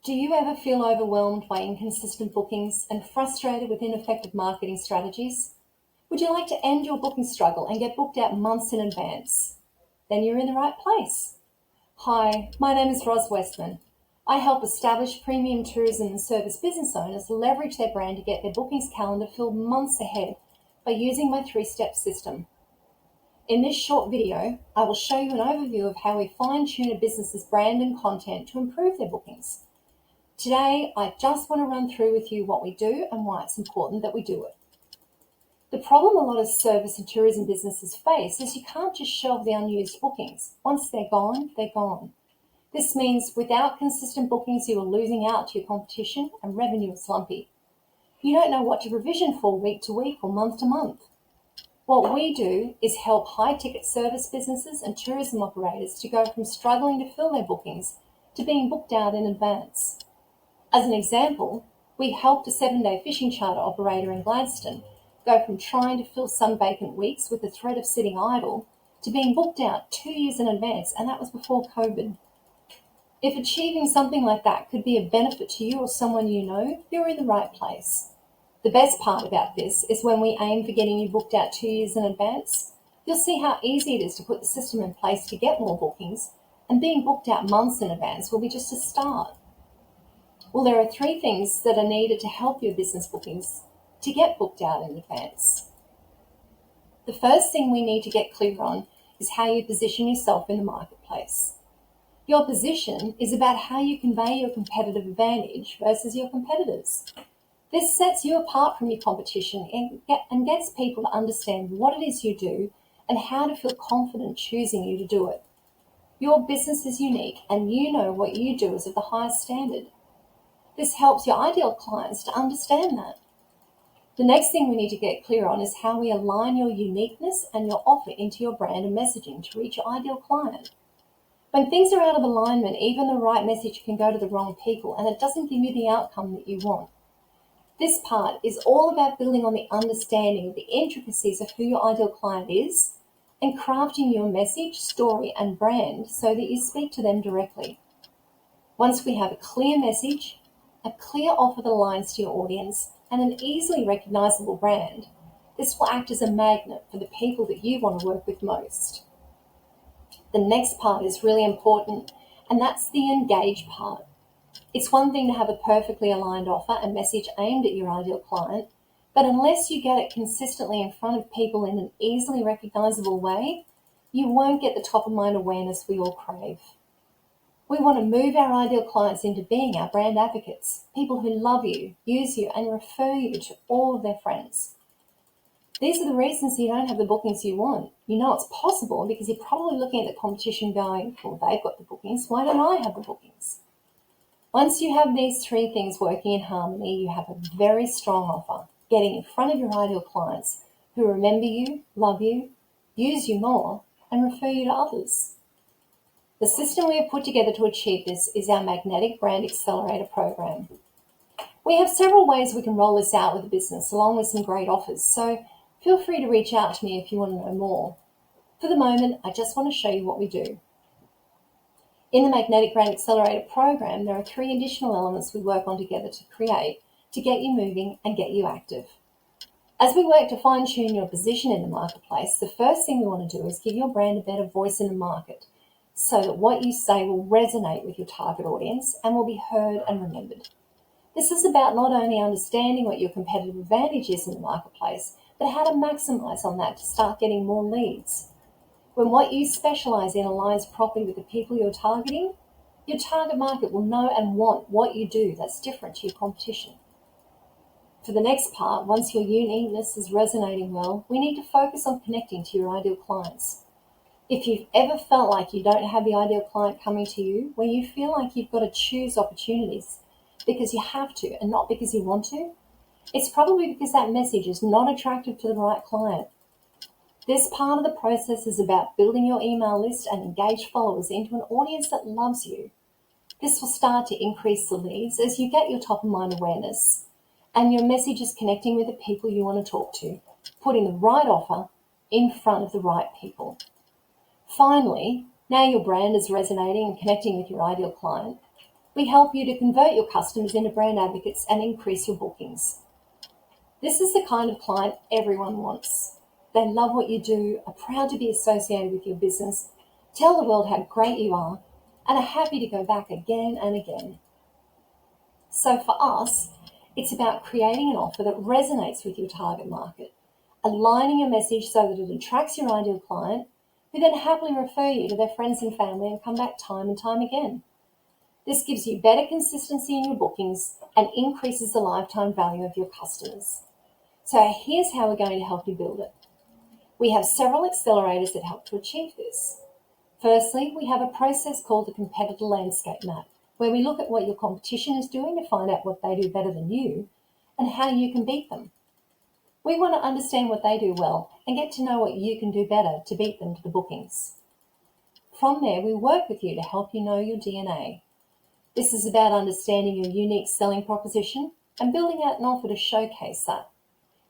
Do you ever feel overwhelmed by inconsistent bookings and frustrated with ineffective marketing strategies? Would you like to end your booking struggle and get booked out months in advance? Then you're in the right place. Hi, my name is Ros Westman. I help established premium tourism and service business owners leverage their brand to get their bookings calendar filled months ahead by using my 3-step system. In this short video, I will show you an overview of how we fine-tune a business's brand and content to improve their bookings. Today, I just want to run through with you what we do and why it's important that we do it. The problem a lot of service and tourism businesses face is you can't just shelve the unused bookings. Once they're gone, they're gone. This means without consistent bookings, you are losing out to your competition and revenue is slumpy. You don't know what to provision for week to week or month to month. What we do is help high-ticket service businesses and tourism operators to go from struggling to fill their bookings to being booked out in advance. As an example, we helped a 7-day fishing charter operator in Gladstone go from trying to fill some vacant weeks with the threat of sitting idle to being booked out 2 years in advance, and that was before COVID. If achieving something like that could be a benefit to you or someone you know, you're in the right place. The best part about this is when we aim for getting you booked out 2 years in advance, you'll see how easy it is to put the system in place to get more bookings, and being booked out months in advance will be just a start. Well, there are 3 things that are needed to help your business bookings to get booked out in advance. The first thing we need to get clear on is how you position yourself in the marketplace. Your position is about how you convey your competitive advantage versus your competitors. This sets you apart from your competition and gets people to understand what it is you do and how to feel confident choosing you to do it. Your business is unique and you know what you do is of the highest standard. This helps your ideal clients to understand that. The next thing we need to get clear on is how we align your uniqueness and your offer into your brand and messaging to reach your ideal client. When things are out of alignment, even the right message can go to the wrong people and it doesn't give you the outcome that you want. This part is all about building on the understanding of the intricacies of who your ideal client is and crafting your message, story, and brand so that you speak to them directly. Once we have a clear message, a clear offer that aligns to your audience, and an easily recognizable brand, this will act as a magnet for the people that you want to work with most. The next part is really important, and that's the engage part. It's one thing to have a perfectly aligned offer and message aimed at your ideal client, but unless you get it consistently in front of people in an easily recognizable way, you won't get the top of mind awareness we all crave. We want to move our ideal clients into being our brand advocates, people who love you, use you, and refer you to all of their friends. These are the reasons you don't have the bookings you want. You know it's possible because you're probably looking at the competition going, well, they've got the bookings, why don't I have the bookings? Once you have these 3 things working in harmony, you have a very strong offer, getting in front of your ideal clients who remember you, love you, use you more, and refer you to others. The system we have put together to achieve this is our Magnetic Brand Accelerator program. We have several ways we can roll this out with the business, along with some great offers, so feel free to reach out to me if you want to know more. For the moment, I just want to show you what we do. In the Magnetic Brand Accelerator program, there are 3 additional elements we work on together to create to get you moving and get you active. As we work to fine-tune your position in the marketplace, the first thing we want to do is give your brand a better voice in the market, so that what you say will resonate with your target audience and will be heard and remembered. This is about not only understanding what your competitive advantage is in the marketplace, but how to maximize on that to start getting more leads. When what you specialize in aligns properly with the people you're targeting, your target market will know and want what you do that's different to your competition. For the next part, once your uniqueness is resonating well, we need to focus on connecting to your ideal clients. If you've ever felt like you don't have the ideal client coming to you, where you feel like you've got to choose opportunities because you have to and not because you want to, it's probably because that message is not attractive to the right client. This part of the process is about building your email list and engaged followers into an audience that loves you. This will start to increase the leads as you get your top of mind awareness and your message is connecting with the people you want to talk to, putting the right offer in front of the right people. Finally, now your brand is resonating and connecting with your ideal client, We help you to convert your customers into brand advocates and increase your bookings. This is the kind of client everyone wants. They love what you do, are proud to be associated with your business, tell the world how great you are, and are happy to go back again and again. So for us, it's about creating an offer that resonates with your target market, aligning your message so that it attracts your ideal client, who then happily refer you to their friends and family and come back time and time again. This gives you better consistency in your bookings and increases the lifetime value of your customers. So here's how we're going to help you build it. We have several accelerators that help to achieve this. Firstly, we have a process called the competitor landscape map, where we look at what your competition is doing to find out what they do better than you and how you can beat them. We want to understand what they do well and get to know what you can do better to beat them to the bookings. From there, we work with you to help you know your DNA. This is about understanding your unique selling proposition and building out an offer to showcase that.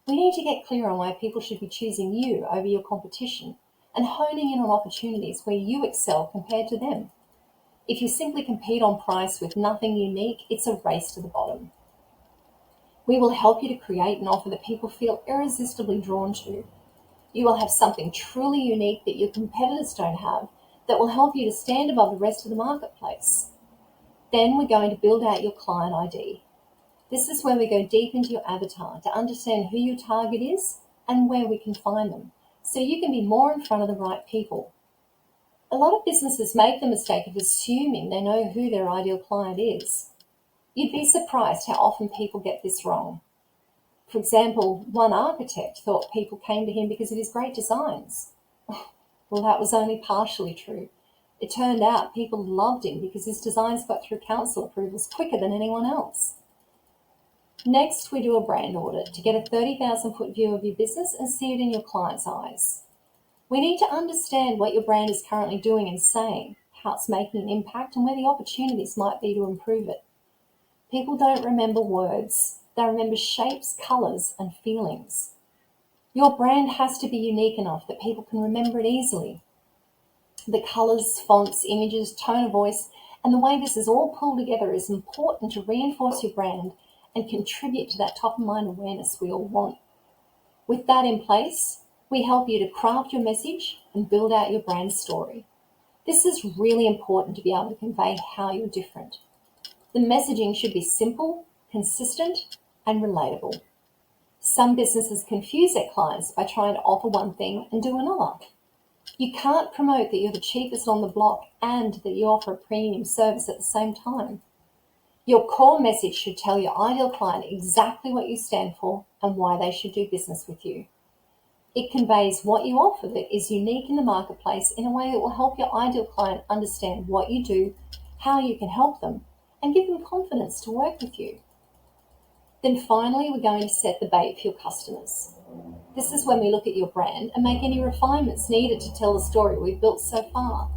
We need to get clear on why people should be choosing you over your competition and honing in on opportunities where you excel compared to them. If you simply compete on price with nothing unique, it's a race to the bottom. We will help you to create an offer that people feel irresistibly drawn to. You will have something truly unique that your competitors don't have that will help you to stand above the rest of the marketplace. Then we're going to build out your client ID. This is where we go deep into your avatar to understand who your target is and where we can find them, so you can be more in front of the right people. A lot of businesses make the mistake of assuming they know who their ideal client is. You'd be surprised how often people get this wrong. For example, one architect thought people came to him because of his great designs. Well, that was only partially true. It turned out people loved him because his designs got through council approvals quicker than anyone else. Next, we do a brand audit to get a 30,000-foot view of your business and see it in your client's eyes. We need to understand what your brand is currently doing and saying, how it's making an impact, and where the opportunities might be to improve it. People don't remember words. They remember shapes, colours, and feelings. Your brand has to be unique enough that people can remember it easily. The colours, fonts, images, tone of voice, and the way this is all pulled together is important to reinforce your brand and contribute to that top-of-mind awareness we all want. With that in place, we help you to craft your message and build out your brand story. This is really important to be able to convey how you're different. The messaging should be simple, consistent, and relatable. Some businesses confuse their clients by trying to offer one thing and do another. You can't promote that you're the cheapest on the block and that you offer a premium service at the same time. Your core message should tell your ideal client exactly what you stand for and why they should do business with you. It conveys what you offer that is unique in the marketplace in a way that will help your ideal client understand what you do, how you can help them, and give them confidence to work with you. Then finally, we're going to set the bait for your customers. This is when we look at your brand and make any refinements needed to tell the story we've built so far.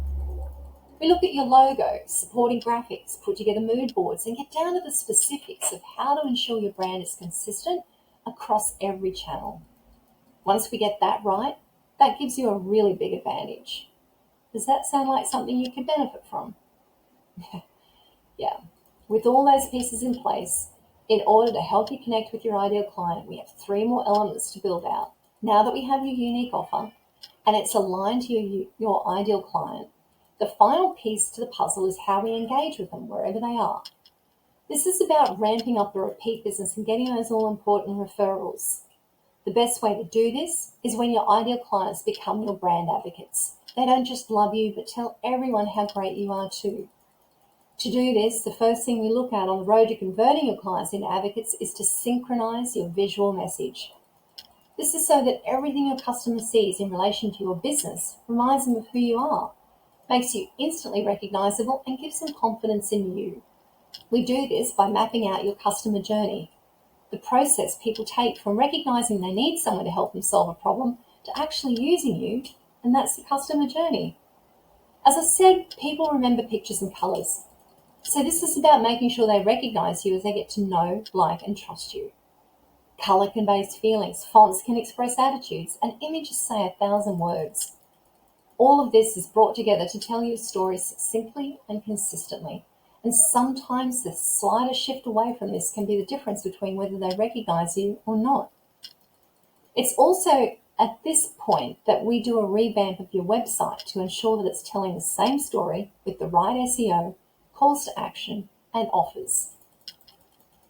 We look at your logo, supporting graphics, put together mood boards, and get down to the specifics of how to ensure your brand is consistent across every channel. Once we get that right, that gives you a really big advantage. Does that sound like something you could benefit from? Yeah. With all those pieces in place, in order to help you connect with your ideal client, we have 3 more elements to build out. Now that we have your unique offer and it's aligned to your ideal client, the final piece to the puzzle is how we engage with them wherever they are. This is about ramping up the repeat business and getting those all-important referrals. The best way to do this is when your ideal clients become your brand advocates. They don't just love you, but tell everyone how great you are too. To do this, the first thing we look at on the road to converting your clients into advocates is to synchronize your visual message. This is so that everything your customer sees in relation to your business reminds them of who you are, makes you instantly recognizable, and gives them confidence in you. We do this by mapping out your customer journey, the process people take from recognizing they need someone to help them solve a problem to actually using you, and that's the customer journey. As I said, people remember pictures and colors. So this is about making sure they recognize you as they get to know, like, and trust you. Color conveys feelings, fonts can express attitudes, and images say 1,000 words. All of this is brought together to tell you a story succinctly and consistently, And sometimes the slightest shift away from this can be the difference between whether they recognize you or not. It's also at this point that we do a revamp of your website to ensure that it's telling the same story with the right SEO, calls to action, and offers.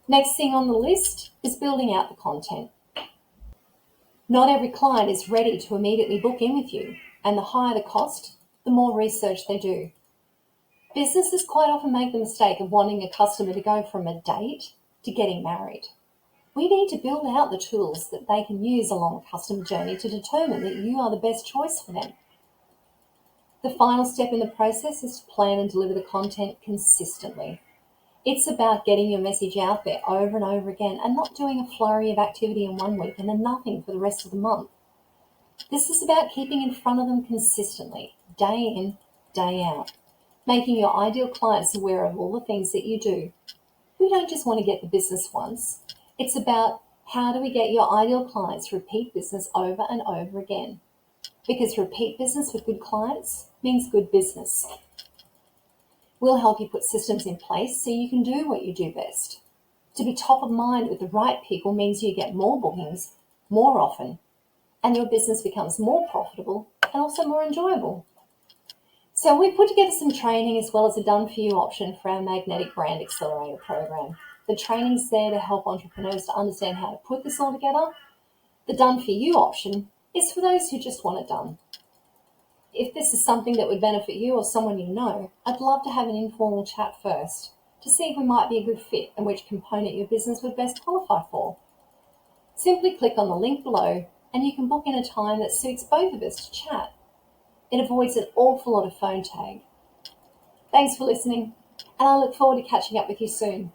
Next thing on the list is building out the content. Not every client is ready to immediately book in with you, and the higher the cost, the more research they do. Businesses quite often make the mistake of wanting a customer to go from a date to getting married. We need to build out the tools that they can use along the customer journey to determine that you are the best choice for them. The final step in the process is to plan and deliver the content consistently. It's about getting your message out there over and over again and not doing a flurry of activity in one week and then nothing for the rest of the month. This is about keeping in front of them consistently, day in, day out, making your ideal clients aware of all the things that you do. We don't just want to get the business once. It's about how do we get your ideal clients repeat business over and over again. Because repeat business with good clients means good business. We'll help you put systems in place so you can do what you do best. To be top of mind with the right people means you get more bookings more often, and your business becomes more profitable and also more enjoyable. So we put together some training as well as a done-for-you option for our Magnetic Brand Accelerator program. The training's there to help entrepreneurs to understand how to put this all together. The done-for-you option is for those who just want it done. If this is something that would benefit you or someone you know, I'd love to have an informal chat first to see if we might be a good fit and which component your business would best qualify for. Simply click on the link below and you can book in a time that suits both of us to chat. It avoids an awful lot of phone tag. Thanks for listening, and I look forward to catching up with you soon.